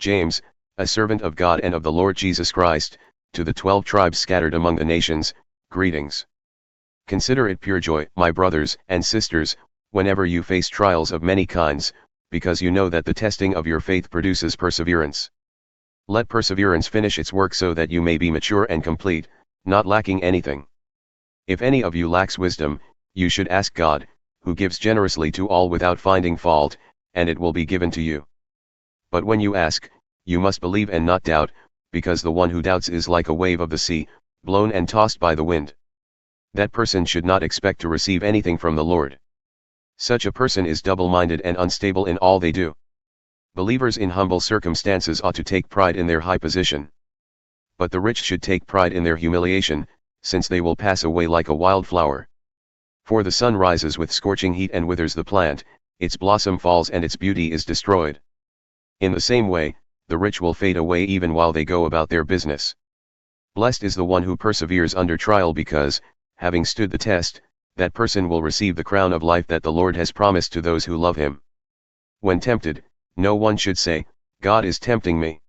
James, a servant of God and of the Lord Jesus Christ, to the 12 tribes scattered among the nations, greetings. Consider it pure joy, my brothers and sisters, whenever you face trials of many kinds, because you know that the testing of your faith produces perseverance. Let perseverance finish its work so that you may be mature and complete, not lacking anything. If any of you lacks wisdom, you should ask God, who gives generously to all without finding fault, and it will be given to you. But when you ask, you must believe and not doubt, because the one who doubts is like a wave of the sea, blown and tossed by the wind. That person should not expect to receive anything from the Lord. Such a person is double-minded and unstable in all they do. Believers in humble circumstances ought to take pride in their high position. But the rich should take pride in their humiliation, since they will pass away like a wild flower. For the sun rises with scorching heat and withers the plant, its blossom falls and its beauty is destroyed. In the same way, the rich will fade away even while they go about their business. Blessed is the one who perseveres under trial because, having stood the test, that person will receive the crown of life that the Lord has promised to those who love him. When tempted, no one should say, God is tempting me.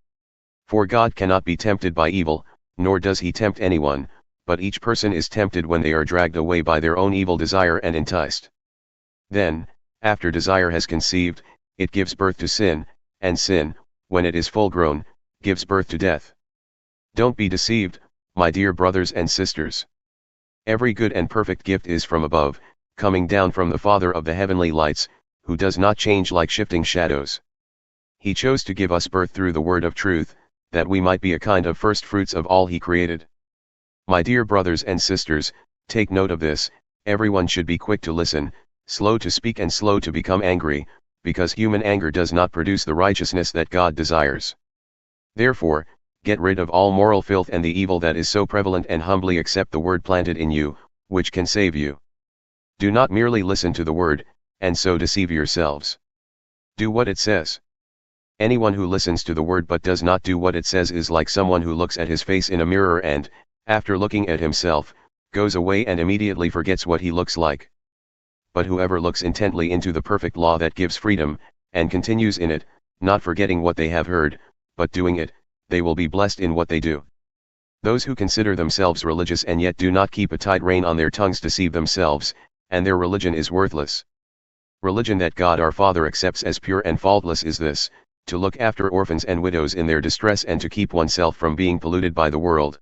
For God cannot be tempted by evil, nor does he tempt anyone, but each person is tempted when they are dragged away by their own evil desire and enticed. Then, after desire has conceived, it gives birth to sin, and sin, when it is full grown, gives birth to death. Don't be deceived, my dear brothers and sisters. Every good and perfect gift is from above, coming down from the Father of the heavenly lights, who does not change like shifting shadows. He chose to give us birth through the word of truth, that we might be a kind of firstfruits of all he created. My dear brothers and sisters, take note of this, everyone should be quick to listen, slow to speak and slow to become angry, because human anger does not produce the righteousness that God desires. Therefore, get rid of all moral filth and the evil that is so prevalent and humbly accept the word planted in you, which can save you. Do not merely listen to the word, and so deceive yourselves. Do what it says. Anyone who listens to the word but does not do what it says is like someone who looks at his face in a mirror and, after looking at himself, goes away and immediately forgets what he looks like. But whoever looks intently into the perfect law that gives freedom, and continues in it, not forgetting what they have heard, but doing it, they will be blessed in what they do. Those who consider themselves religious and yet do not keep a tight rein on their tongues deceive themselves, and their religion is worthless. Religion that God our Father accepts as pure and faultless is this, to look after orphans and widows in their distress and to keep oneself from being polluted by the world.